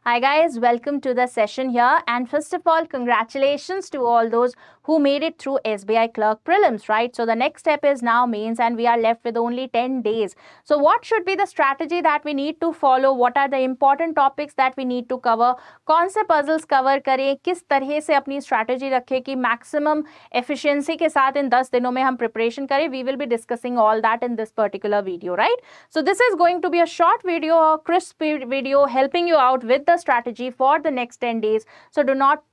Hi guys, welcome to the session here, and first of all, congratulations to all those who made it through SBI Clerk prelims, right? So the next step is now mains and we are left with only 10 days. So what should be the strategy that we need to follow? What are the important topics that we need to cover? कौन से puzzles cover करें? किस तरह से अपनी strategy रखें कि maximum efficiency के साथ इन 10 दिनों में हम preparation करें? We will be discussing all that in this particular video, right? So this is going to be a short video, a crisp video helping you out with the strategy for the next 10 days. So do not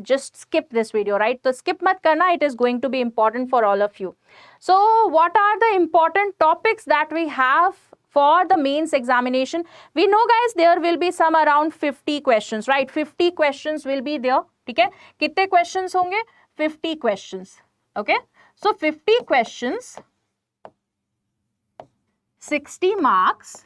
just skip this video, right? So skip mat karna, it is going to be important for all of you. So what are the important topics that we have for the mains examination? We know guys, there will be some around 50 questions, right? 50 questions will be there. Okay, कितने questions होंगे? 50 questions. Okay, so 50 questions, 60 marks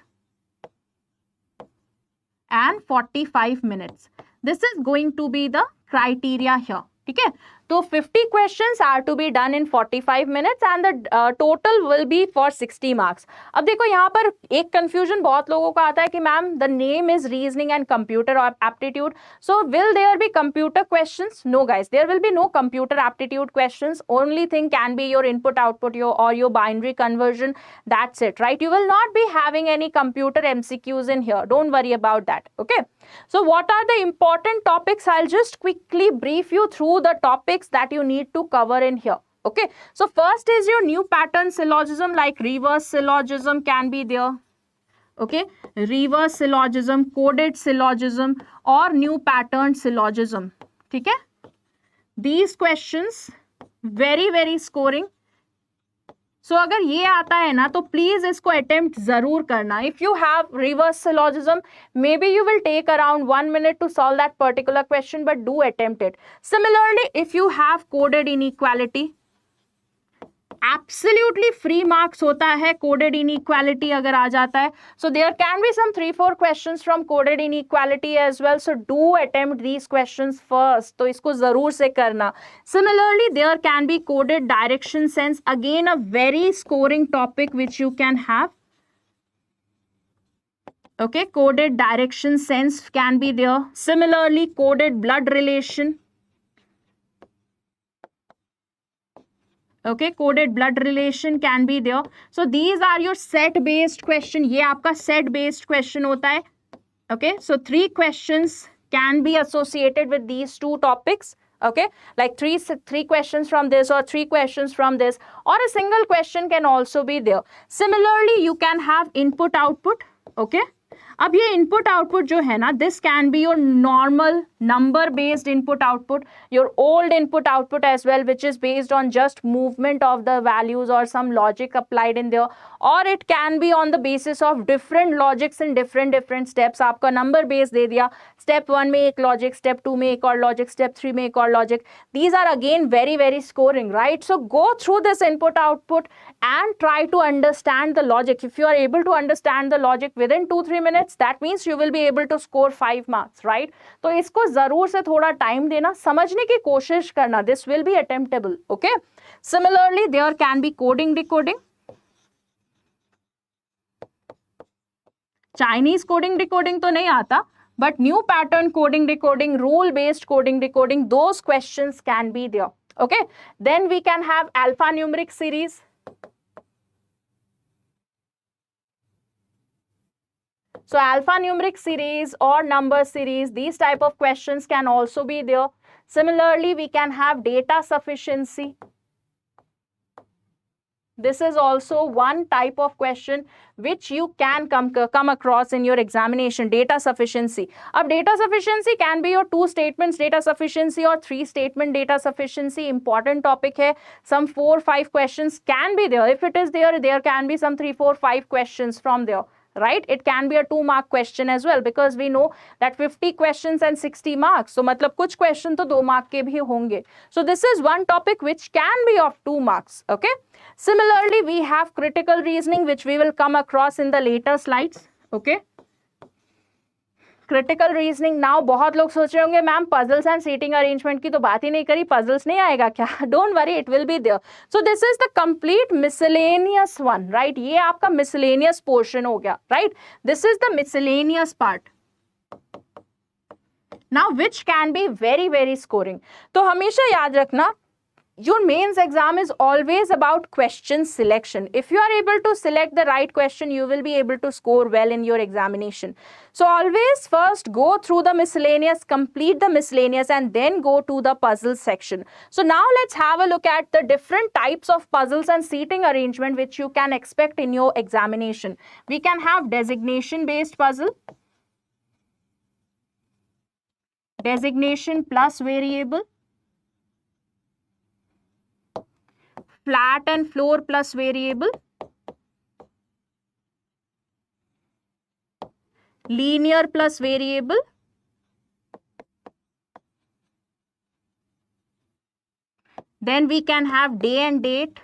and 45 minutes. This is going to be the criteria here. Okay, so 50 questions are to be done in 45 minutes and the total will be for 60 marks. अब देखो यहाँ पर एक confusion बहुत लोगों का आता है कि ma'am the name is reasoning and computer aptitude. So will there be computer questions? No guys, there will be no computer aptitude questions. Only thing can be your input output or your binary conversion. That's it, right? You will not be having any computer MCQs in here. Don't worry about that. Okay. So what are the important topics? I'll just quickly brief you through the topics that you need to cover in here. Okay, so first is your new pattern syllogism, like reverse syllogism can be there. Okay, reverse syllogism, coded syllogism or new pattern syllogism. Okay, these questions very scoring. So अगर ये आता है ना तो please इसको attempt जरूर करना. If you have reverse syllogism, maybe you will take around 1 minute to solve that particular question, but do attempt it. Similarly, if you have coded inequality, absolutely free marks होता है coded inequality अगर आ जाता है. So there can be some 3-4 questions from coded inequality as well. So do attempt these questions first. तो इसको जरूर से करना. Similarly, there can be coded direction sense. Again, a very scoring topic which you can have. Okay, coded direction sense can be there. Similarly, coded blood relation. Okay, coded blood relation can be there. So these are your set based question. ये आपका set based question होता है. Okay, so 3 questions can be associated with these 2 topics. Okay, like three questions from this or 3 questions from this, or a single question can also be there. Similarly, you can have input output. Okay, अब ये input output जो है ना, this can be your normal number based input output, your old input output as well, which is based on just movement of the values और some logic applied in there, और it can be on the basis of different logics in different steps. आपका number base दे दिया, step 1 में एक logic, step 2 में एक और लॉजिक, स्टेप 3 में एक और logic. These are again very scoring, right? So go through this input output and try to understand the logic. If you are able to understand the logic within 2-3 minutes, that means you will be able to score 5 marks, right? तो इसको जरूर से थोड़ा time देना, समझने की कोशिश करना. This will be attemptable. Okay, similarly there can be coding decoding. Chinese coding decoding तो नहीं आता, but new pattern coding decoding, rule based coding decoding, those questions can be there. Okay, then we can have alphanumeric series. So alphanumeric series or number series, these type of questions can also be there. Similarly, we can have data sufficiency. This is also one type of question which you can come across in your examination, data sufficiency. अब data sufficiency can be your 2 statements data sufficiency or 3 statement data sufficiency. Important topic है. Some 4-5 questions can be there. If it is there, there can be some 3-4-5 questions from there. Right, it can be a 2-mark question as well, because we know that 50 questions and 60 marks. So मतलब कुछ question तो 2 mark के भी होंगे. So this is one topic which can be of 2 marks. Okay. Similarly, we have critical reasoning, which we will come across in the later slides. Okay. Critical reasoning. Now बहुत लोग सोच रहे होंगे ma'am puzzles and seating arrangement की तो बात ही नहीं करी, पजल्स नहीं आएगा क्या? Don't worry, it will be there. So this is the complete miscellaneous one, right? ये आपका मिसलेनियस पोर्शन हो गया, right? This is the miscellaneous part. Now which can be very very scoring. तो हमेशा याद रखना, your mains exam is always about question selection. If you are able to select the right question, you will be able to score well in your examination. So always first go through the miscellaneous, complete the miscellaneous, and then go to the puzzle section. So now let's have a look at the different types of puzzles and seating arrangement which you can expect in your examination. We can have designation based puzzle, designation plus variable, flat and floor plus variable, linear plus variable, then we can have day and date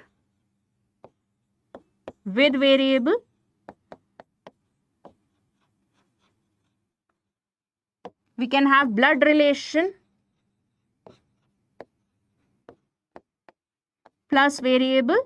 with variable, we can have blood relation plus variable,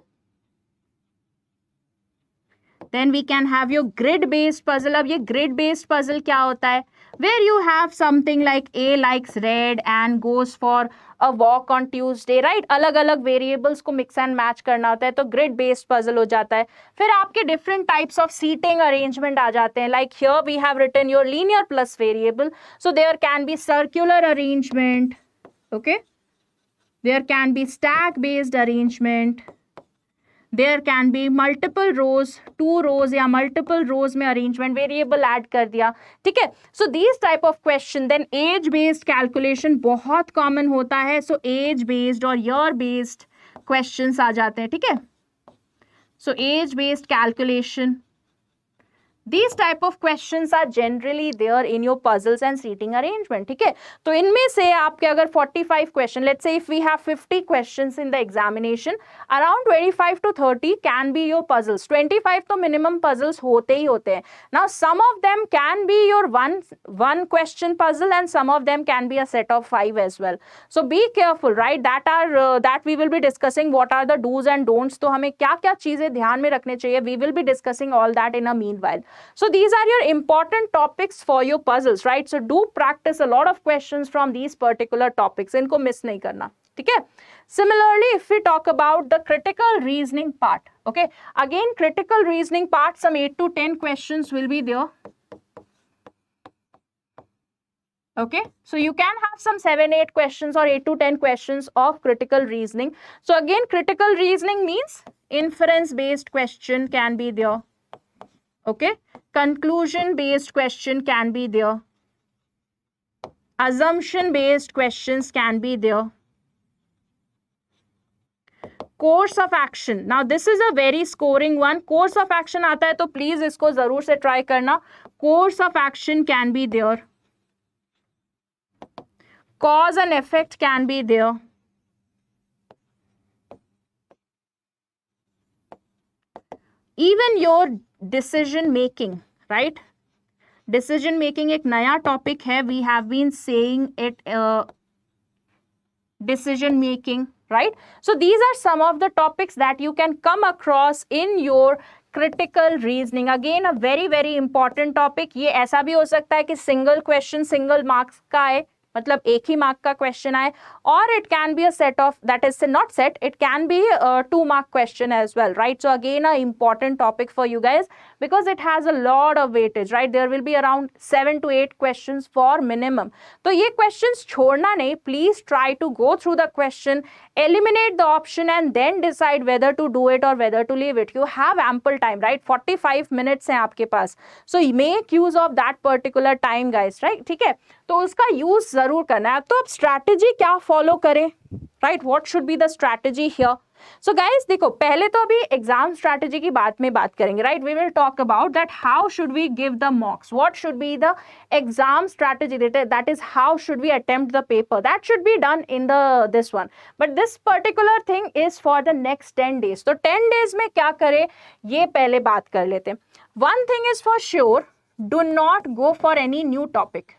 then we can have your grid based puzzle. अब ये grid based puzzle क्या होता है? Where you have something like A likes red and goes for a walk on Tuesday, right? अलग अलग variables को mix and match करना होता है, तो grid based puzzle हो जाता है. फिर आपके different types of seating arrangement आ जाते हैं. Like here we have written your linear plus variable, so there can be circular arrangement, okay? There can be stack based arrangement, there can be multiple rows, 2 rows या multiple rows में arrangement, variable add कर दिया, ठीक है. So these type of question, then age based calculation बहुत common होता है. So age based और year based questions आ जाते हैं, ठीक है. So age based calculation, these type of questions are generally there in your puzzles and seating arrangement, ठीक है. तो इनमें से आपके अगर 45 question, let's say if we have 50 questions in the examination, around 25 to 30 can be your puzzles. 25 तो minimum puzzles होते ही होते हैं. Now some of them can be your one question puzzle and some of them can be a set of 5 as well. So be careful, right? That we will be discussing what are the do's and don'ts. तो हमें क्या क्या चीजें ध्यान में रखने चाहिए, we will be discussing all that in a meanwhile. So these are your important topics for your puzzles, right? So do practice a lot of questions from these particular topics. इनको miss नहीं करना, ठीक है. Similarly, if we talk about the critical reasoning part, okay, again critical reasoning part, some 8 to 10 questions will be there. Okay, so you can have some 7-8 questions or 8 to 10 questions of critical reasoning. So again, critical reasoning means inference based question can be there. Okay, conclusion based question can be there, assumption based questions can be there, course of action. Now this is a very scoring one. Course of action आता है तो please इसको जरूर से try करना. Course of action can be there, cause and effect can be there, even your decision making, right? Decision making एक नया topic है, we have been saying it, decision making, right? So these are some of the topics that you can come across in your critical reasoning. Again a very very important topic. ये ऐसा भी हो सकता है कि single question single marks का है, मतलब एक ही मार्क का क्वेश्चन आए, और it can be a set of, that is not set, it can be 2 mark question as well, right. So again a important topic for you guys because it has a lot of weightage, right? There will be around 7 to 8 questions for minimum. तो ये questions छोड़ना नहीं, please try to go through the question, eliminate the option and then decide whether to do it or whether to leave it. You have ample time, right? 45 minutes हैं आपके पास, so make use of that particular time guys, right? ठीक है, तो उसका use जरूर करना है. तो अब स्ट्रैटेजी क्या फॉलो करें, right? What should be the strategy here? So guys देखो, पहले तो अभी एग्जाम स्ट्रैटेजी की बात में बात करेंगे, right? We will talk about that how should we give the mocks, what should be the exam strategy, that is how should we attempt the paper, that should be done in the this one. But this particular thing is for the next 10 days. तो 10 days में क्या करें ये पहले बात कर लेते हैं. One thing is for sure, do not go for any new topic,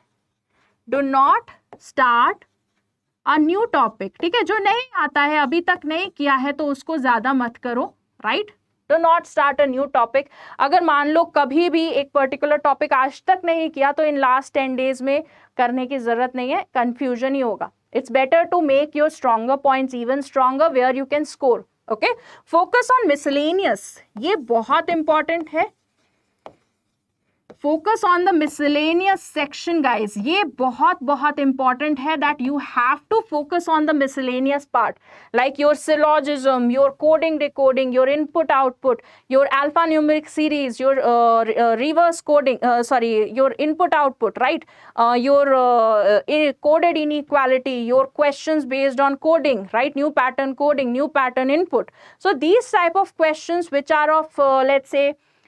do not start a new topic, ठीक है? जो नहीं आता है, अभी तक नहीं किया है, तो उसको ज्यादा मत करो, right? Do not start a new topic. अगर मान लो कभी भी एक पर्टिकुलर टॉपिक आज तक नहीं किया तो इन लास्ट 10 डेज में करने की जरूरत नहीं है, कंफ्यूजन ही होगा. It's better to make your stronger points even stronger where you can score. Okay, focus on miscellaneous, ये बहुत इंपॉर्टेंट है. Focus on the miscellaneous section guys, ये बहुत important है that you have to focus on the miscellaneous part like your syllogism, your coding decoding, your input output, your alphanumeric series, your reverse coding, your input output, right, your coded inequality, your questions based on coding, right, new pattern coding, new pattern input. So these type of questions which are of let's say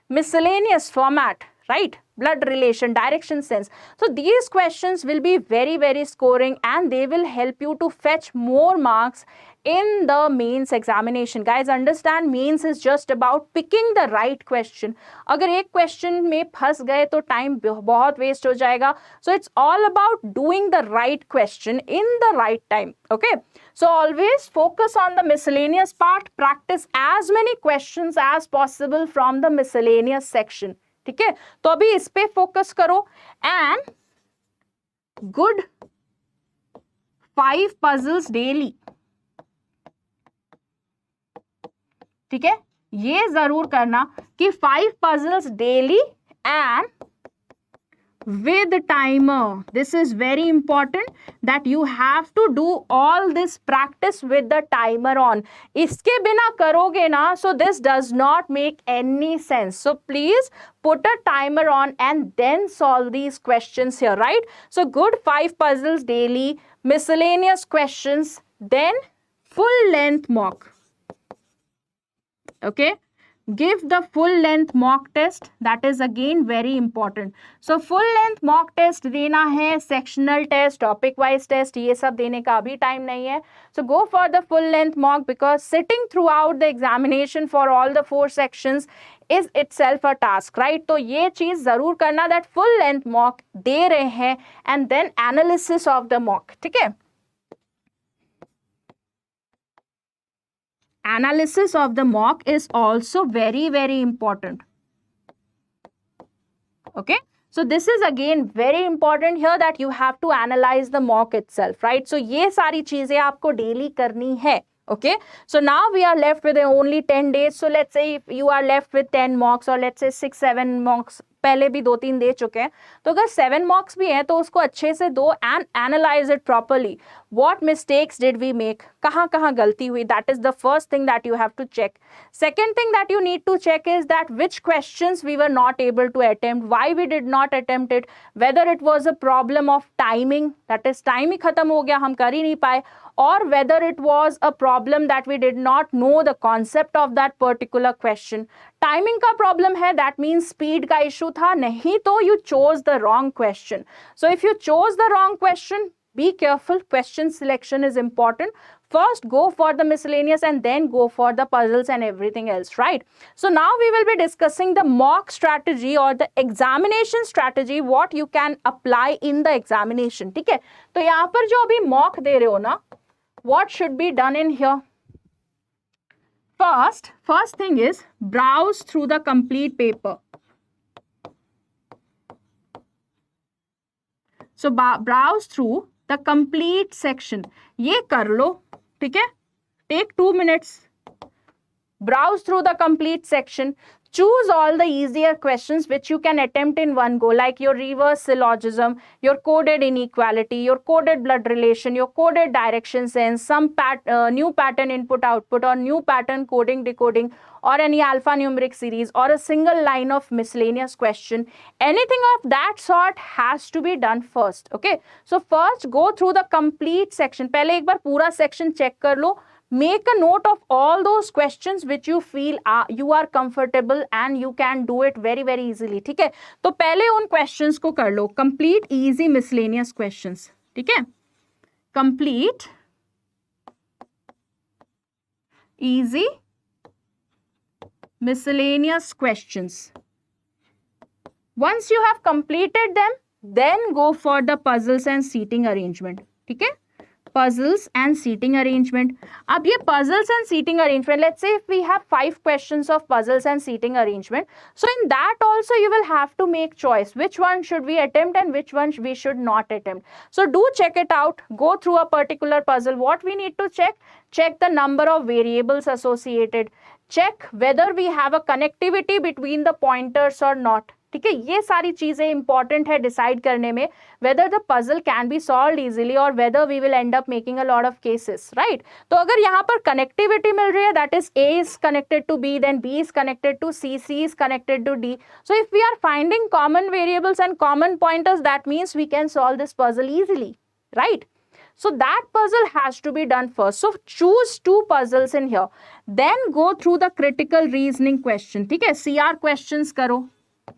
miscellaneous format, right, blood relation, direction sense. So these questions will be very scoring and they will help you to fetch more marks in the mains examination. Guys, understand mains is just about picking the right question. अगर एक question में फंस गए तो time बहुत waste हो जाएगा. So it's all about doing the right question in the right time. Okay. So always focus on the miscellaneous part. Practice as many questions as possible from the miscellaneous section. ठीक है, तो अभी इस पे focus करो. And good 5 puzzles daily. ठीक है, ये जरूर करना कि 5 puzzles daily and with timer. This is very important that you have to do all this practice with the timer on. इसके बिना करोगे ना, so this does not make any sense. So please put a timer on and then solve these questions here, right? So good 5 puzzles daily, miscellaneous questions, then full length mock. Okay. Give the full length mock test. That is again very important. So full length mock test देना है, sectional test, topic wise test, ये सब देने का अभी time नहीं है. So go for the full length mock because sitting throughout the examination for all the 4 sections is itself a task, right? तो ये चीज जरूर करना that full length mock दे रहे हैं and then analysis of the mock. ठीक है, analysis of the mock is also very important. Okay, so this is again very important here that you have to analyze the mock itself, right? So ये सारी चीजें आपको daily करनी है. Okay, so now we are left with only 10 days. So let's say if you are left with 10 mocks or let's say 6-7 mocks, पहले भी 2-3 दे चुके हैं, तो अगर 7 mocks भी हैं तो उसको अच्छे से दो and analyze it properly. What mistakes did we make? कहाँ गलती हुई? That is the first thing that you have to check. Second thing that you need to check is that which questions we were not able to attempt, why we did not attempt it, whether it was a problem of timing, that is time ही खत्म हो गया, हम कर ही नहीं पाए, or whether it was a problem that we did not know the concept of that particular question. Timing का problem है, that means speed का issue था, नहीं तो you chose the wrong question. So if you chose the wrong question, be careful. Question selection is important. First go for the miscellaneous and then go for the puzzles and everything else, right? So now we will be discussing the mock strategy or the examination strategy, what you can apply in the examination. ठीक है, तो यहाँ पर जो अभी mock दे रहे हो ना, what should be done in here? First thing is browse through the complete paper. So browse through the complete section. ये कर लो, ठीक है? Take 2 minutes. Browse through the complete section. Choose all the easier questions which you can attempt in one go, like your reverse syllogism, your coded inequality, your coded blood relation, your coded direction sense, some new pattern input output or new pattern coding decoding, or any alphanumeric series, or a single line of miscellaneous question. Anything of that sort has to be done first. Okay, so first go through the complete section. पहले एक बार पूरा section check कर लो. Make a note of all those questions which you feel you are comfortable and you can do it very easily. ठीक है, तो पहले उन questions को कर लो. Complete easy miscellaneous questions. ठीक है, complete easy miscellaneous questions. Once you have completed them, then go for the puzzles and seating arrangement. ठीक है, puzzles and seating arrangement. अब ये puzzles and seating arrangement, let's say if we have 5 questions of puzzles and seating arrangement, so in that also you will have to make choice which one should we attempt and which one we should not attempt. So do check it out, go through a particular puzzle. What we need to check the number of variables associated, check whether we have a connectivity between the pointers or not. ठीक है, ये सारी चीजें important है decide करने में whether the puzzle can be solve easily और whether we will end up making a lot of cases, right. तो अगर यहाँ पर कनेक्टिविटी मिल रही है, that is A is connected to B, then B is connected to C, C is connected to D. So if we are finding common variables and common pointers, that means we can solve this puzzle easily, right. So that puzzle has to be done first. So choose 2 puzzles in here. Then go through the critical reasoning question. ठीक है, CR questions करो.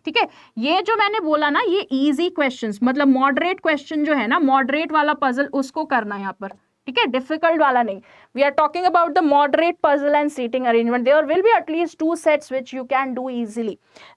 ठीक है, ये जो मैंने बोला ना, ये easy questions, मतलब moderate question जो है ना, moderate वाला puzzle उसको करना है यहाँ पर. ठीक है, डिफिकल्ट वाला नहीं. We are talking about the moderate puzzle and seating arrangement. There will be at least 2 sets which you can do easily.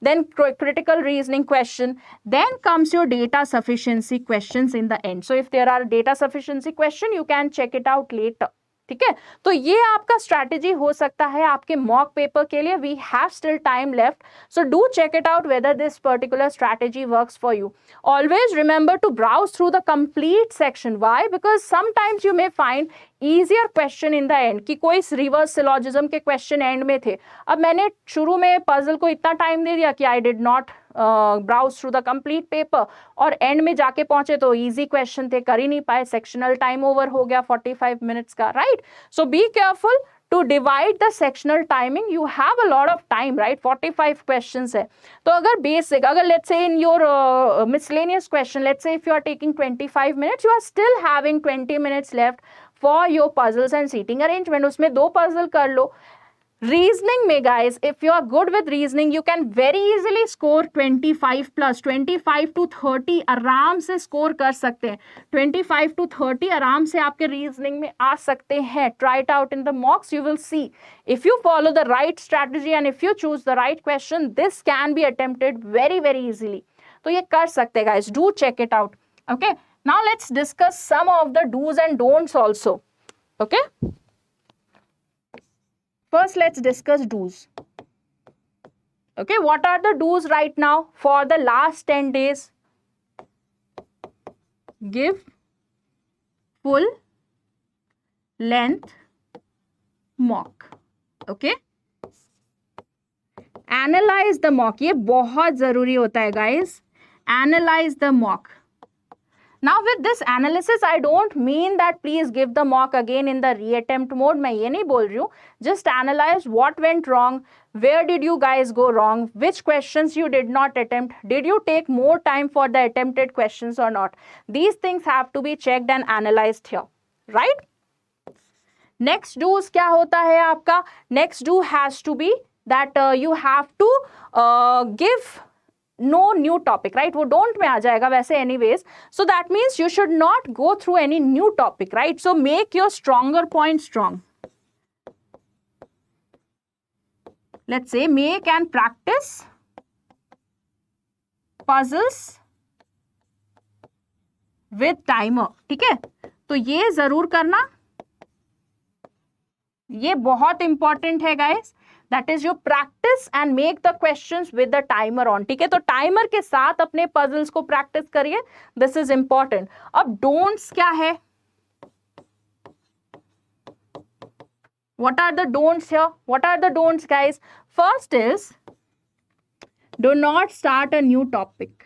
Then critical reasoning question. Then comes your data sufficiency questions in the end. So if there are data sufficiency question, you can check it out later. ठीक है, तो ये आपका strategy हो सकता है आपके mock paper के लिए. We have still time left, so do check it out whether this particular strategy works for you. Always remember to browse through the complete section. Why? Because sometimes you may find easier question in the end, कि कोई reverse syllogism के question end में थे. अब मैंने शुरू में puzzle को इतना टाइम दे दिया कि I did not browse through the complete paper, और एंड में जाके पहुंचे तो इजी क्वेश्चन थे, कर ही नहीं पाए. सेक्शनल टाइम ओवर हो गया 45 मिनट्स का, right. So be careful to divide the sectional timing. You have a lot of time, right? 45 questions है. तो अगर basic, अगर let's say in your miscellaneous question, let's say if you are taking 25 minutes, you are still having 20 minutes left for your puzzles and seating arrangement. उसमें 2 puzzle कर लो. Reasoning में guys, if you are good with reasoning, you can very easily score 25 plus 25 to 30 आराम से score कर सकते हैं. 25 to 30 आराम से आपके reasoning में आ सकते हैं. Try it out in the mocks, you will see. If you follow the right strategy and if you choose the right question, this can be attempted very very easily. तो ये कर सकते हैं guys. Do check it out. Okay. Now let's discuss some of the do's and don'ts also. Okay. First, let's discuss do's. Okay, what are the do's right now for the last 10 days? Give full length mock. Okay. Analyze the mock. ये बहुत ज़रूरी होता है guys. Analyze the mock. Now with this analysis, I don't mean that please give the mock again in the reattempt mode. मैं ये नहीं बोल रही हूँ. Just analyze what went wrong. Where did you guys go wrong? Which questions you did not attempt? Did you take more time for the attempted questions or not? These things have to be checked and analyzed here, right? Next do's क्या होता है आपका? Next do has to be that you have to give no new topic, right? वो don't में आ जाएगा वैसे anyways. So that means you should not go through any new topic, right? So make your stronger point strong. Let's say make and practice puzzles with timer. ठीक है, तो ये जरूर करना, ये बहुत इंपॉर्टेंट है guys. That is, you practice and make the questions with the timer on. ठीक है, तो टाइमर के साथ अपने puzzles को practice करिए. This is important. अब don'ts क्या है? What are the don'ts here? What are the don'ts, guys? First is, do not start a new topic.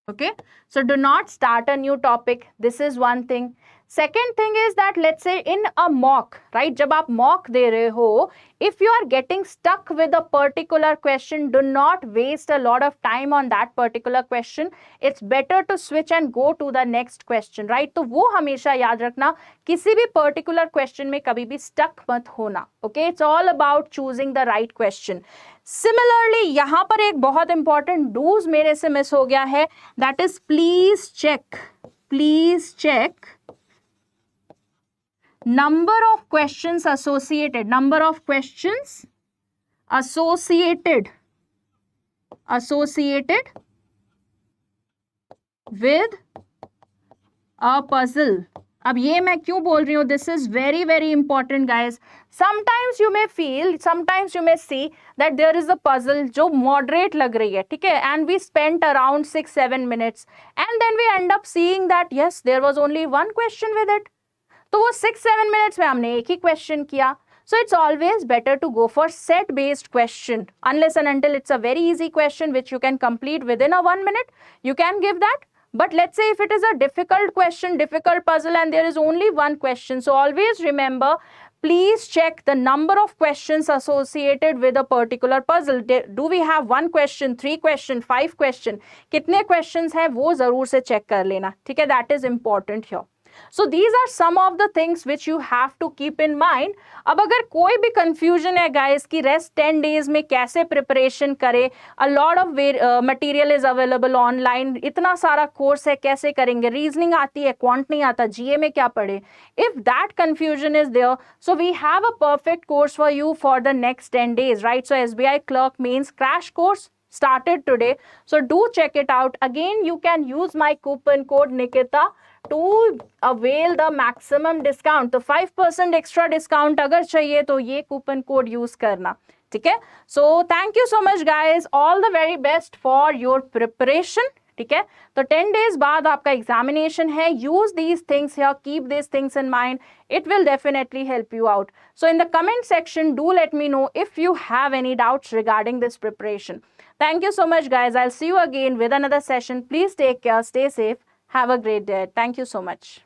Okay, so do not start a new topic. This is one thing. Second thing is that let's say in a mock, right? जब आप mock दे रहे हो, if you are getting stuck with a particular question, do not waste a lot of time on that particular question. It's better to switch and go to the next question, right? तो वो हमेशा याद रखना, किसी भी particular question में कभी भी stuck मत होना. Okay, it's all about choosing the right question. Similarly, यहाँ पर एक बहुत important do's मेरे से miss हो गया है. That is, please check number of questions associated associated with a puzzle. अब ये मैं क्यों बोल रही हूँ, this is very very important guys. Sometimes you may feel, sometimes you may see that there is a puzzle जो moderate लग रही है, ठीक है, and we spent around 6-7 minutes and then we end up seeing that yes there was only one question with it. तो वो 6-7 minutes में हमने एक ही question किया. So it's always better to go for set based question unless and until it's a very easy question which you can complete within a 1 minute, you can give that. But let's say if it is a difficult question, difficult puzzle and there is only one question, so always remember, please check the number of questions associated with a particular puzzle. Do we have 1 question, 3 question, 5 question? कितने questions हैं वो ज़रूर से check कर लेना, ठीक है, that is important here. So these are some of the things which you have to keep in mind. अब अगर कोई भी confusion है guys कि rest 10 days में कैसे preparation करें, a lot of material is available online, इतना सारा course है, कैसे करेंगे, reasoning आती है, quant नहीं आता, GA में क्या पढ़े, if that confusion is there, so we have a perfect course for you for the next 10 days, right? So SBI Clerk Mains crash course started today, so do check it out. Again, you can use my coupon code Nikita to avail the maximum discount. तो 5% extra discount अगर चाहिए तो ये coupon code use करना, ठीक है. So thank you so much guys, all the very best for your preparation, ठीक है. तो 10 days बाद आपका examination है, use these things here, keep these things in mind, it will definitely help you out. So in the comment section, do let me know if you have any doubts regarding this preparation. Thank you so much guys, I'll see you again with another session. Please take care, stay safe, have a great day. Thank you so much.